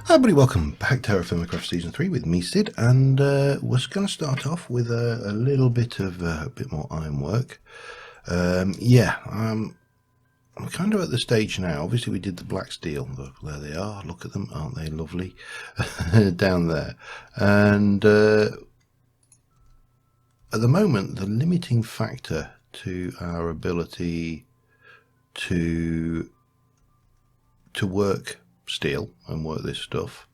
Hi everybody, welcome back to TerraFirmaCraft Season 3 with me, Sid, and we're going to start off with a little bit of a bit more ironwork. I'm kind of at the stage now. Obviously we did the black steel. Look, there they are, look at them, aren't they lovely? Down there. And at the moment the limiting factor to our ability to work steel and work this stuff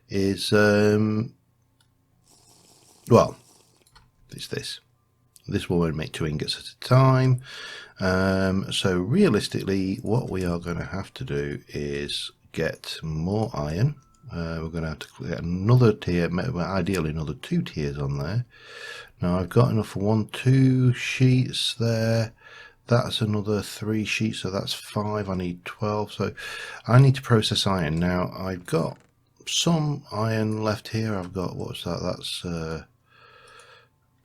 is well, it's this will only make 2 ingots at a time. So realistically what we are going to have to do is get more iron. We're going to have to get another tier, ideally another 2 tiers on there. Now I've got enough for 2 sheets there. That's another 3 sheets, so that's 5. I need 12, so I need to process iron. Now I've got some iron left here. I've got, what's that? That's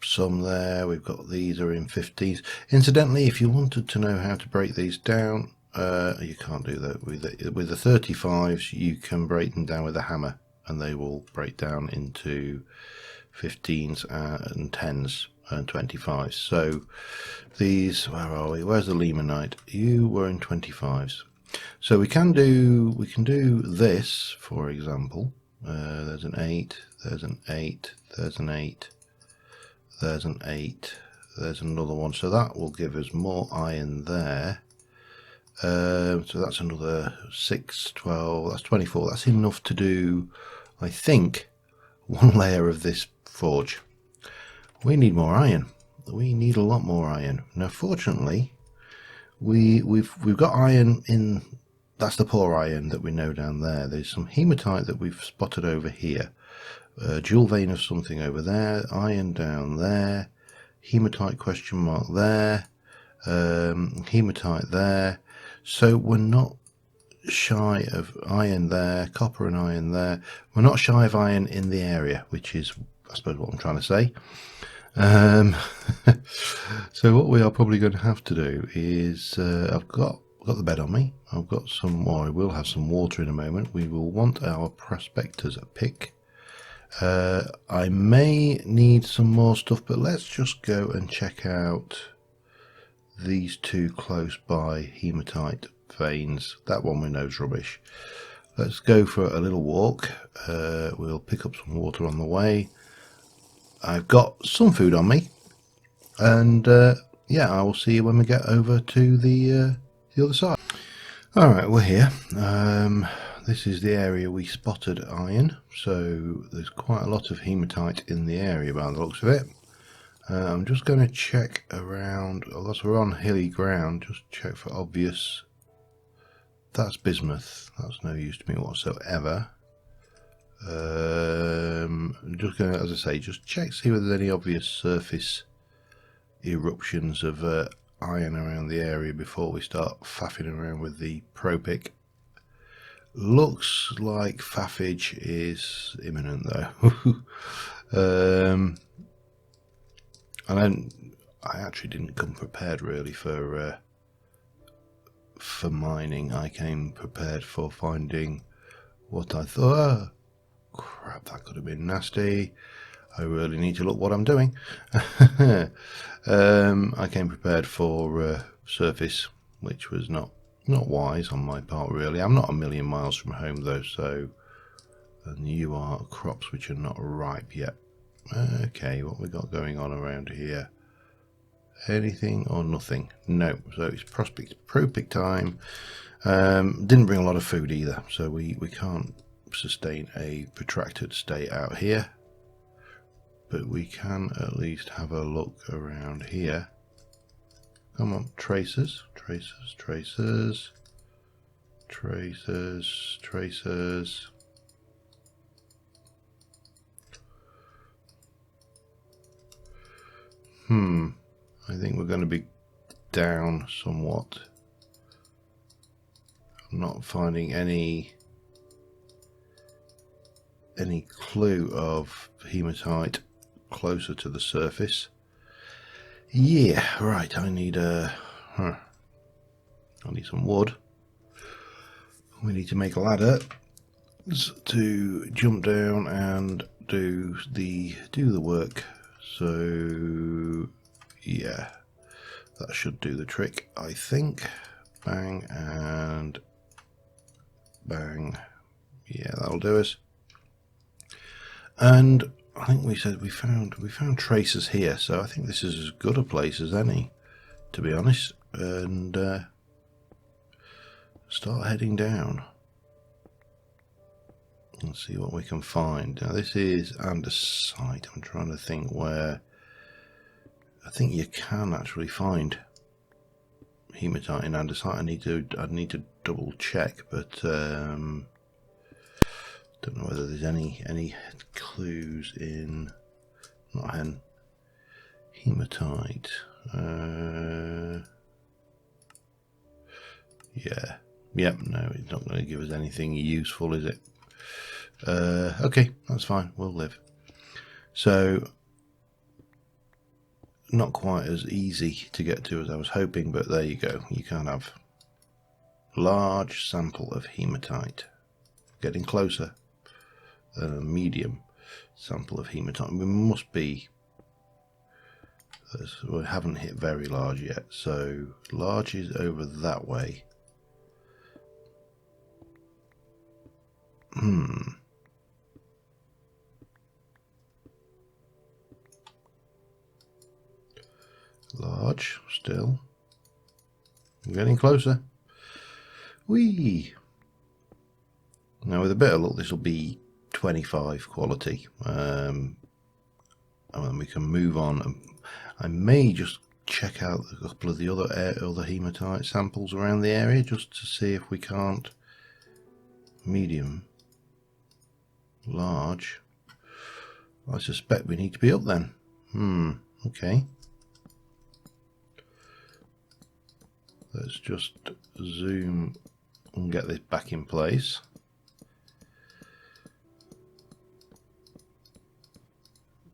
some there. We've got, these are in 15s. Incidentally, if you wanted to know how to break these down, you can't do that with the 35s. You can break them down with a hammer and they will break down into 15s and 10s and 25s. So these, where are we? Where's the limonite? You were in 25s. So we can do this, for example. There's an 8, there's an 8, there's an 8, there's an 8, there's another one. So that will give us more iron there. So that's another 6, 12, that's 24. That's enough to do, I think, 1 layer of this forge. We need more iron. We need a lot more iron. Now fortunately we've got iron in, that's the poor iron that we know down there. There's some hematite that we've spotted over here, dual vein of something over there, iron down there, hematite question mark there, hematite there. So we're not shy of iron there, copper and iron there. We're not shy of iron in the area, which is, I suppose, what I'm trying to say. So what we are probably going to have to do is, I've got the bed on me. I've got some, or I will have some water in a moment. We will want our prospector's pick. I may need some more stuff, but let's just go and check out these 2 close by hematite veins. That one we know is rubbish. Let's go for a little walk. We'll pick up some water on the way. I've got some food on me, and yeah, I will see you when we get over to the other side. Alright, we're here. This is the area we spotted iron, so there's quite a lot of hematite in the area by the looks of it. I'm just going to check around, although we're on hilly ground, just check for obvious. That's bismuth, that's no use to me whatsoever. I'm just going to, as I say, just check, see whether there's any obvious surface eruptions of iron around the area before we start faffing around with the pro pick. Looks like faffage is imminent though. I actually didn't come prepared really for mining. I came prepared for finding what I thought, crap, that could have been nasty. I really need to look what I'm doing. I came prepared for surface, which was not wise on my part really. I'm not a million miles from home though, so, and you are crops which are not ripe yet. Okay, what we got going on around here? Anything or nothing? No. So it's pro pick time. Didn't bring a lot of food either, so we can't sustain a protracted stay out here, but we can at least have a look around here. Come on, tracers, tracers, tracers, tracers, tracers. I think we're going to be down somewhat. I'm not finding any clue of hematite closer to the surface. Yeah, right, I need some wood. We need to make a ladder. to jump down and do the work. So yeah, that should do the trick, I think. Bang and bang. Yeah, that'll do us. And I think we said we found tracers here, so I think this is as good a place as any, to be honest. And start heading down and see what we can find. Now this is andesite. I'm trying to think where. I think you can actually find hematite in andesite. I'd need to double check, but don't know whether there's any clues in not hen hematite. Yeah. Yep, no, it's not going to give us anything useful, is it? Okay, that's fine, we'll live. So, not quite as easy to get to as I was hoping, but there you go. You can have large sample of hematite. Getting closer. Medium sample of hematite. We must be... we haven't hit very large yet, so large is over that way. Large still. I'm getting closer. Whee! Now with a bit of luck this will be 25 quality, and then we can move on. I may just check out a couple of the other hematite samples around the area just to see if we can't. Medium, large. I suspect we need to be up then. Okay. Let's just zoom and get this back in place.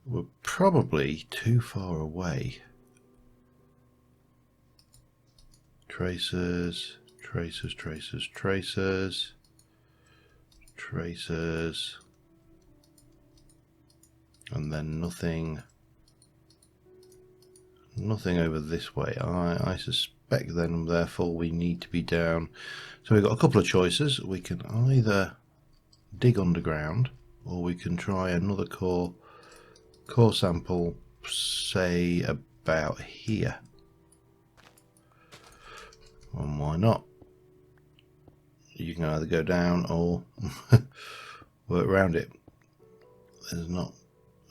We're probably too far away. Tracers, tracers, tracers, tracers, tracers, and then nothing over this way. I suspect then therefore we need to be down. So we've got a couple of choices. We can either dig underground or we can try another core sample, say about here. And why not? You can either go down or work around it. There's not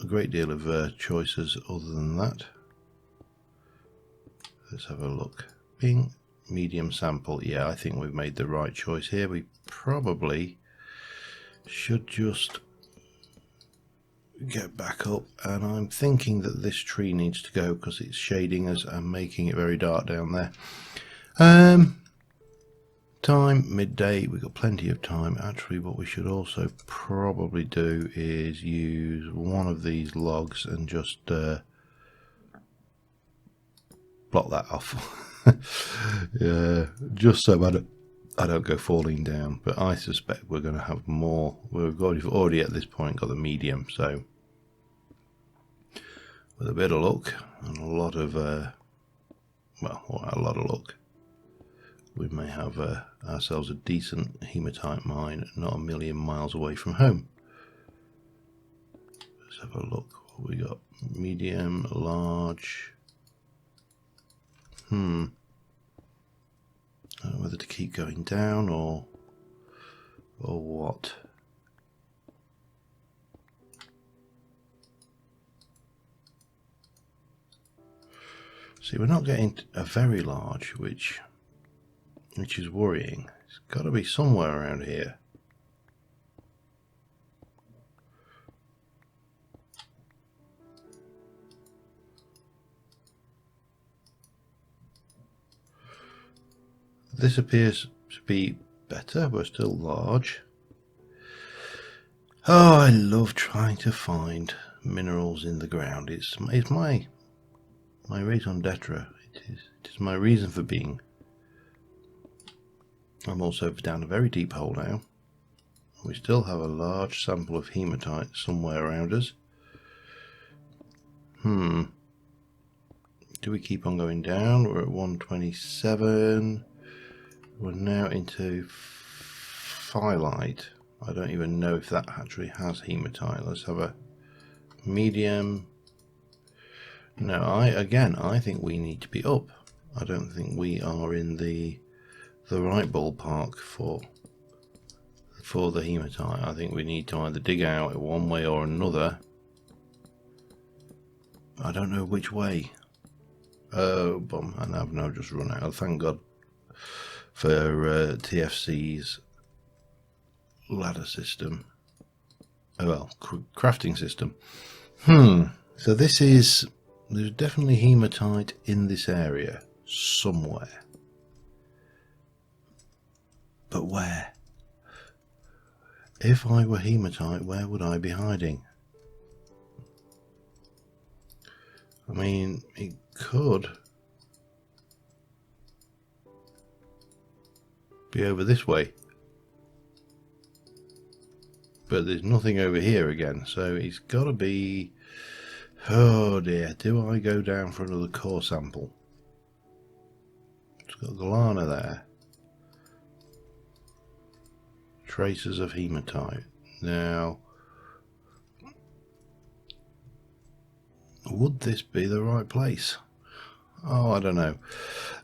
a great deal of choices other than that. Let's have a look. Bing, medium sample. Yeah, I think we've made the right choice here. We probably should just get back up, and I'm thinking that this tree needs to go because it's shading us and making it very dark down there. Time, midday, we've got plenty of time. Actually, what we should also probably do is use one of these logs and just block that off. Yeah, just so I don't go falling down. But I suspect we're going to have more. We've already at this point got the medium, so with a bit of luck and a lot of luck, we may have ourselves a decent hematite mine not a million miles away from home. Let's have a look. What we got? Medium, large. I don't know whether to keep going down or what. See, we're not getting a very large, which is worrying. It's got to be somewhere around here. This appears to be better. We're still large. Oh, I love trying to find minerals in the ground. It's my raison d'etre. It is my reason for being. I'm also down a very deep hole now. We still have a large sample of hematite somewhere around us. Do we keep on going down? We're at 127. We're now into phyllite. I don't even know if that actually has hematite. Let's have a medium. No, I think we need to be up. I don't think we are in the right ballpark for the hematite. I think we need to either dig out one way or another. I don't know which way. Oh, bum! And I've now just run out. Thank God for TFC's ladder system. Oh well, crafting system. So this is, there's definitely hematite in this area somewhere, but where? If I were hematite, where would I be hiding? I mean, it could be over this way, but there's nothing over here again, so it's got to be... Oh dear, do I go down for another core sample? It's got Galana there. Traces of hematite. Now, would this be the right place? Oh, I don't know.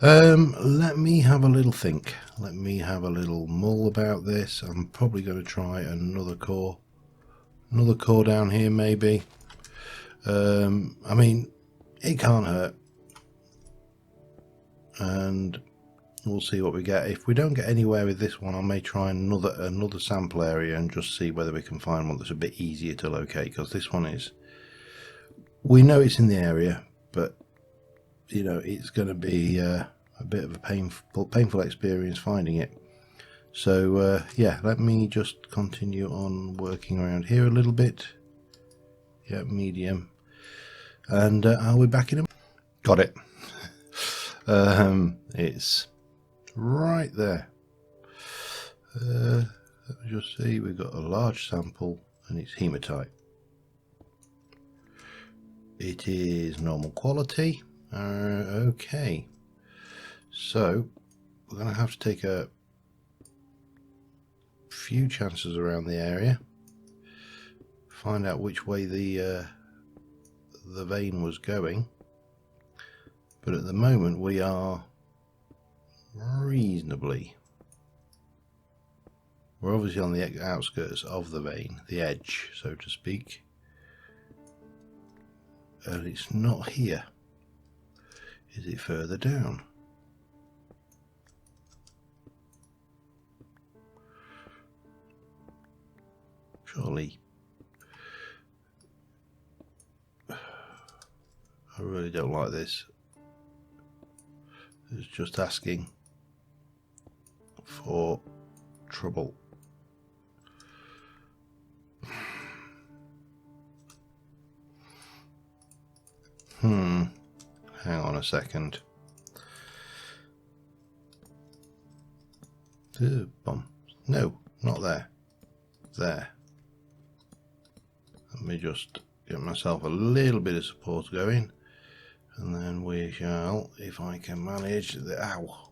Let me have a little think. Let me have a little mull about this. I'm probably going to try another core. Another core down here, maybe. I mean, it can't hurt. And we'll see what we get. If we don't get anywhere with this one, I may try another sample area and just see whether we can find one that's a bit easier to locate, because this one is... We know it's in the area, but you know, it's going to be a bit of a painful experience finding it. So yeah, let me just continue on working around here a little bit. Yeah, medium, and I'll be back in a... Got it. It's right there. Let me just see, we've got a large sample and it's hematite. It is normal quality. Okay, so we're going to have to take a few chances around the area, find out which way the vein was going, but at the moment we are reasonably... We're obviously on the outskirts of the vein, the edge, so to speak, and it's not here. Is it further down? Surely. I really don't like this. It's just asking for trouble. Hang on a second. No, not there. There. Let me just get myself a little bit of support going, and then we shall, if I can manage the... Ow!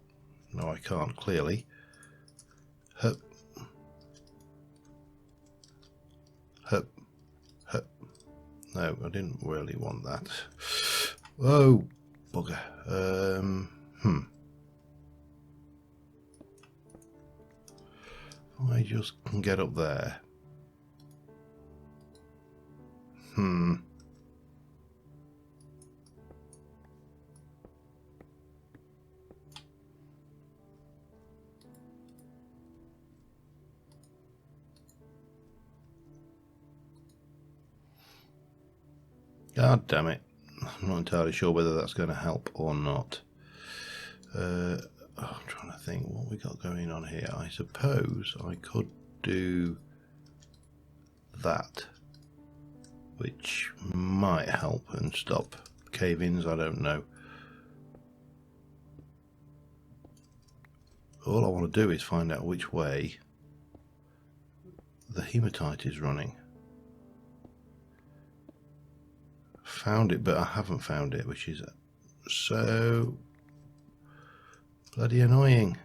No, I can't, clearly. Hup. Hup. Hup. No, I didn't really want that. Oh, bugger. I just can get up there. God damn it. I'm not entirely sure whether that's going to help or not. I'm trying to think what we got going on here. I suppose I could do that, which might help and stop cave-ins, I don't know. All I want to do is find out which way the hematite is running. Found it, but I haven't found it, which is so bloody annoying.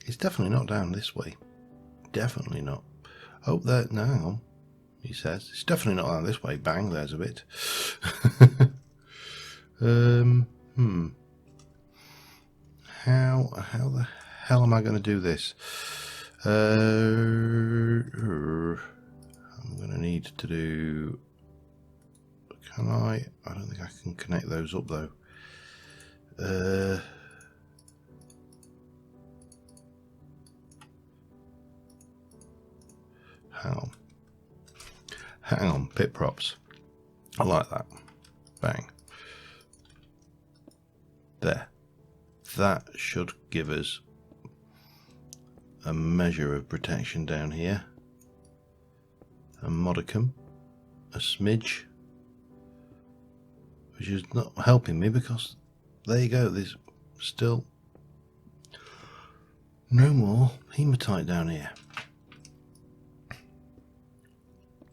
It's definitely not down this way. Definitely not. Oh, there, no, hang on. He says it's definitely not down this way. Bang, there's a bit. How the hell am I going to do this? I'm going to need to do. Can I? I don't think I can connect those up though. Hang on, pit props. I like that. Bang. There. That should give us a measure of protection down here. A modicum. A smidge. Which is not helping me because there you go, there's still no more hematite down here.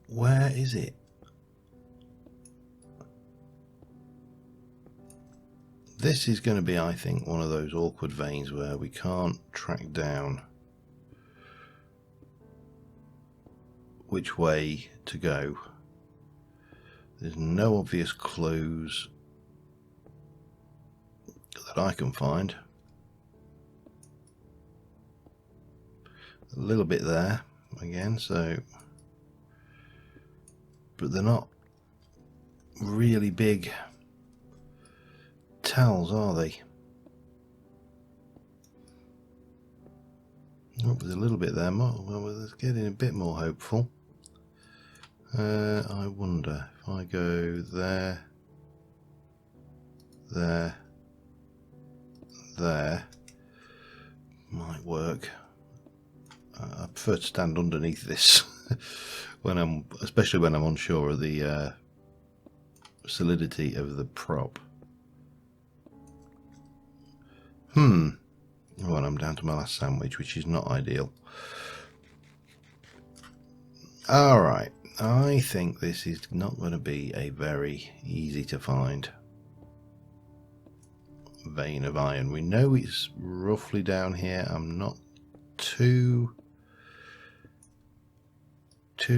Where is it? This is going to be, I think, one of those awkward veins where we can't track down which way to go. There's no obvious clues that I can find. A little bit there again, so, but they're not really big tells, are they? Oh, there's a little bit there. Well, it's getting a bit more hopeful. I wonder if I go there, there, there, might work. I prefer to stand underneath this when especially when I'm unsure of the solidity of the prop. Well, I'm down to my last sandwich, which is not ideal. Alright, I think this is not going to be a very easy to find vein of iron. We know it's roughly down here. I'm not too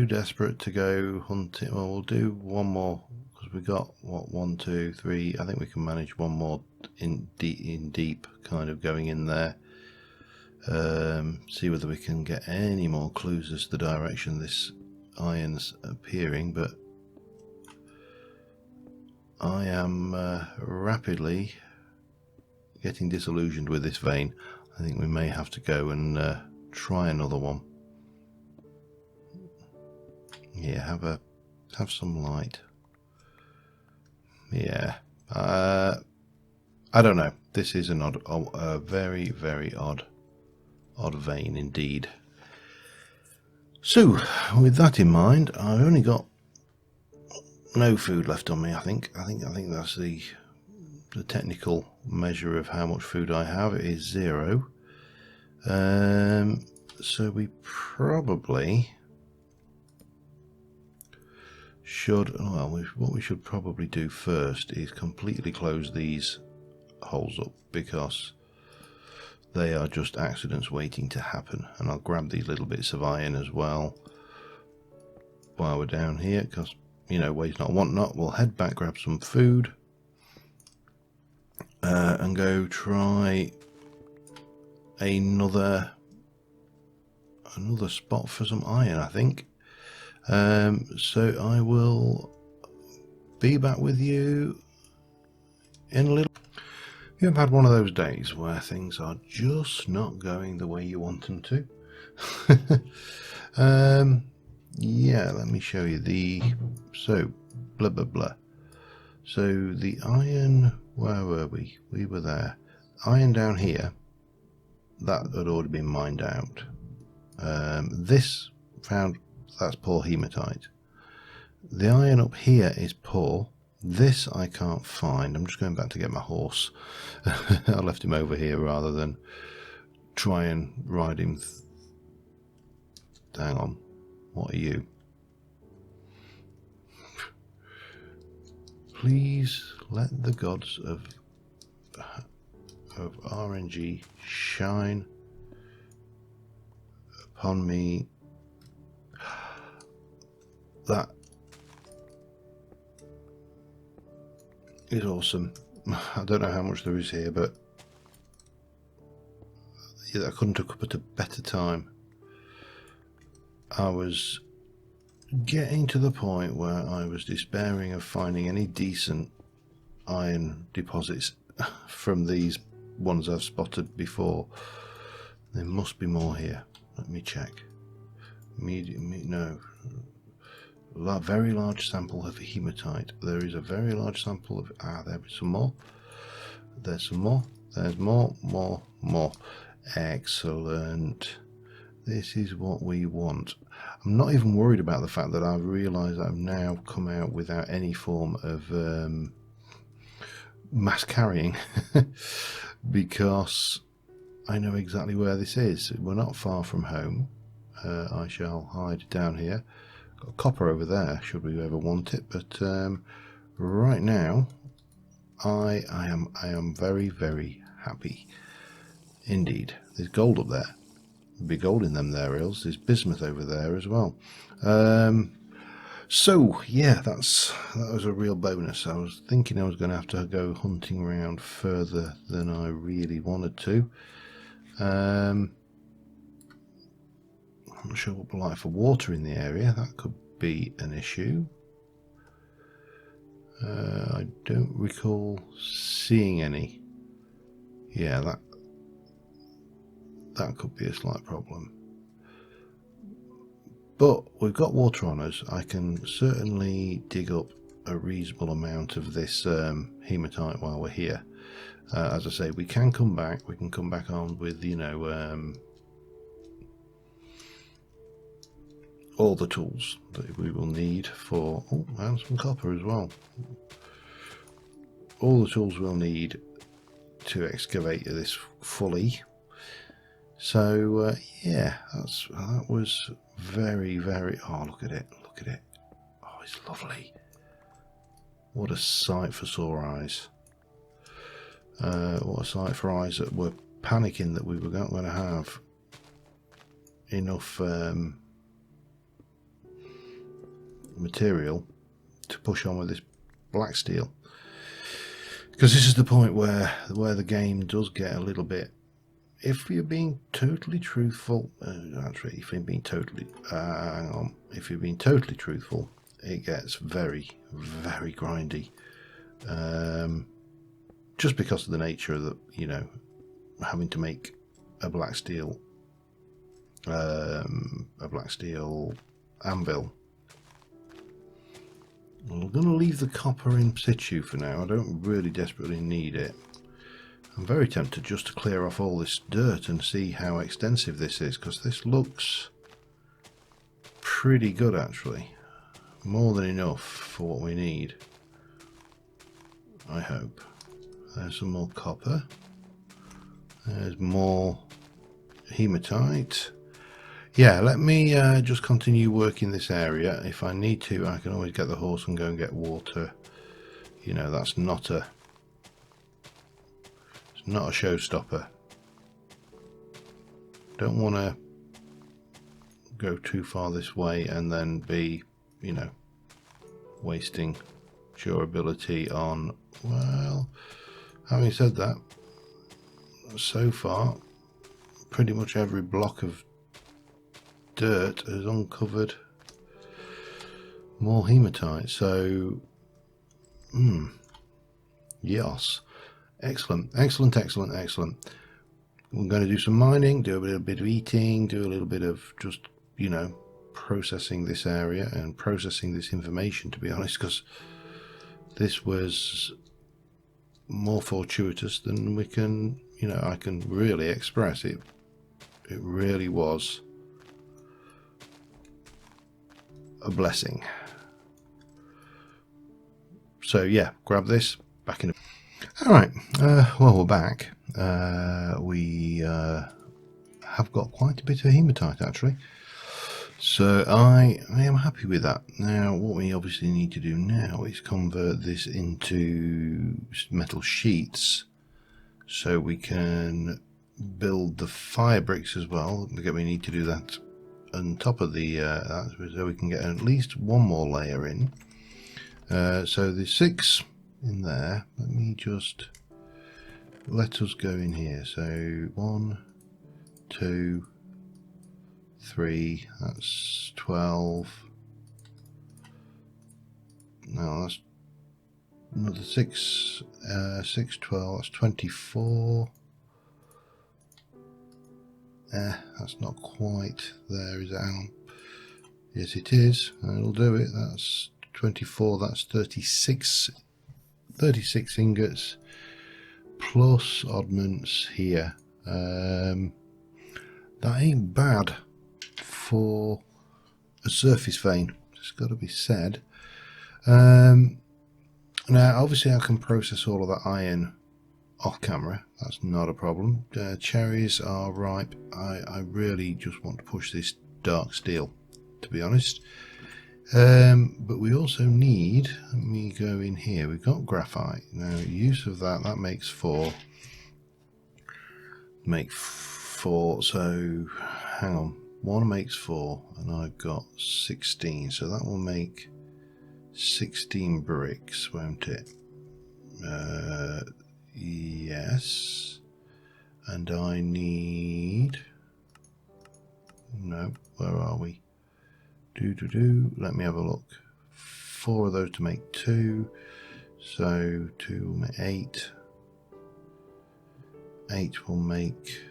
desperate to go hunting. Well, we'll do one more because we got what, 1, 2, 3. I think we can manage one more in deep, kind of going in there. See whether we can get any more clues as to the direction this iron's appearing, but I am rapidly getting disillusioned with this vein. I think we may have to go and try another one. Yeah, have some light. Yeah, I don't know. This is an odd, a very, very odd vein indeed. So, with that in mind, I've only got no food left on me. I think that's the technical measure of how much food I have is 0. So we probably should, well, what we should probably do first is completely close these holes up, because they are just accidents waiting to happen. And I'll grab these little bits of iron as well while we're down here, because, you know, waste not, want not. We'll head back, grab some food, and go try another spot for some iron, I think. So I will be back with you in a little. You've had one of those days where things are just not going the way you want them to. Yeah, let me show you so blah blah blah. So the iron, where were we? We were there. Iron down here, that had already been mined out. This found, that's poor hematite. The iron up here is poor. This I can't find. I'm just going back to get my horse. I left him over here rather than try and ride him. Hang on. What are you? Please let the gods of RNG shine upon me. That is awesome. I don't know how much there is here, but yeah, I couldn't have come at a better time. I was getting to the point where I was despairing of finding any decent iron deposits from these ones I've spotted before. There must be more here. Let me check. No. Very large sample of hematite. There is a very large sample of... there's some more. There's some more. There's more. Excellent. This is what we want. I'm not even worried about the fact that I've realised I've now come out without any form of mass carrying because I know exactly where this is. We're not far from home. I shall hide down here. Got copper over there should we ever want it, but right now I am very, very happy indeed. There's gold up there. There'll be gold in them there hills. There's bismuth over there as well. So yeah, that was a real bonus. I was thinking I was going to have to go hunting around further than I really wanted to. I'm not sure what we're like for water in the area. That could be an issue. I don't recall seeing any. Yeah, that could be a slight problem. But we've got water on us. I can certainly dig up a reasonable amount of this hematite while we're here. As I say, we can come back. We can come back on with, you know, all the tools that we will need for... Oh, and some copper as well. All the tools we'll need to excavate this fully. So yeah, that was very, very... Oh, look at it. Look at it. Oh, it's lovely. What a sight for sore eyes. What a sight for eyes that were panicking that we were not going to have enough material to push on with this black steel, because this is the point where the game does get a little bit, if you're being totally truthful, actually if you're being totally if you're being totally truthful, it gets very, very grindy, just because of the nature of the, you know, having to make a black steel anvil. I'm going to leave the copper in situ for now. I don't really desperately need it. I'm very tempted just to clear off all this dirt and see how extensive this is, because this looks pretty good actually. More than enough for what we need, I hope. There's some more copper. There's more hematite. Yeah, let me just continue working this area. If I need to, I can always get the horse and go and get water. You know, that's not a showstopper. Don't want to go too far this way and then be, you know, wasting durability on... Well, having said that, so far pretty much every block of dirt has uncovered more hematite, so yes, excellent. We're going to do some mining, do a little bit of eating, do a little bit of just, you know, processing this area and processing this information, to be honest, because this was more fortuitous than we can, you know, I can really express it. It really was a blessing. So yeah, grab this, back in. Alright, well, we're back. We have got quite a bit of hematite actually. So I am happy with that. Now what we obviously need to do now is convert this into metal sheets so we can build the fire bricks as well. We need to do that on top of the so we can get at least one more layer in. So there's 6 in there. Let me just let us go in here. So 1, 2, 3, that's 12. No, that's another 6, 6, 12, that's 24. That's not quite there, is it, Alan? Yes, it is. It'll do it. That's 24, that's 36 ingots plus oddments here. That ain't bad for a surface vein, it's got to be said. Now obviously I can process all of that iron off camera, that's not a problem. Cherries are ripe. I really just want to push this dark steel, to be honest. But we also need, let me go in here, we've got graphite. Now use of that makes 4. Make 4, so hang on, 1 makes 4 and I've got 16, so that will make 16 bricks, won't it? Yes. And I need, no, where are we? Let me have a look. 4 of those to make 2, so 2 will make 8. 8 will make,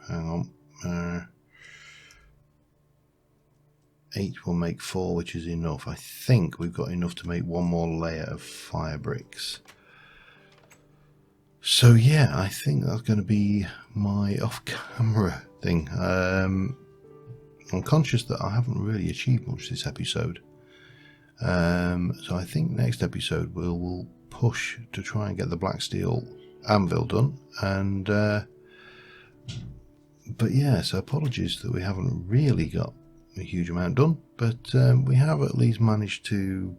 hang on, 8 will make 4, which is enough. I think we've got enough to make 1 more layer of fire bricks. So yeah, I think that's going to be my off-camera thing. I'm conscious that I haven't really achieved much this episode. So I think next episode we'll push to try and get the black steel anvil done. And but yeah, so apologies that we haven't really got a huge amount done, but we have at least managed to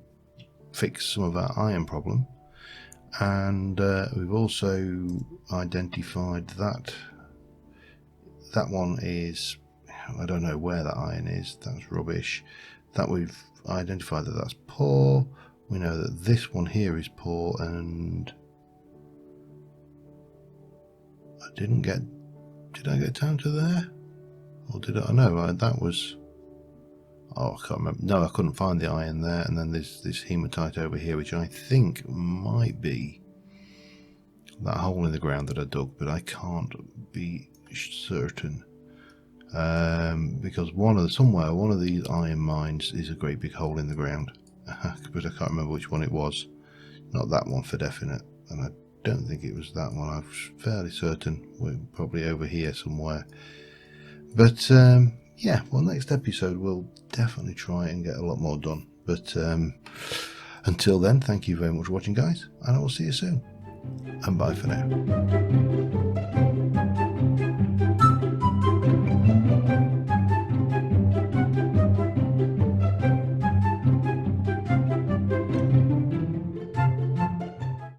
fix some of our iron problem. And we've also identified that one is, I don't know where that iron is, that's rubbish. That we've identified that that's poor. We know that this one here is poor, and did I get down to there? Or did I? No, that was, oh, I can't remember. No, I couldn't find the iron there. And then there's this hematite over here, which I think might be that hole in the ground that I dug, but I can't be certain. Because one of these iron mines is a great big hole in the ground, but I can't remember which one it was. Not that one for definite, and I don't think it was that one. I'm fairly certain we're probably over here somewhere. But yeah, well, next episode we'll definitely try and get a lot more done. But until then, thank you very much for watching, guys, and I will see you soon. And bye for now.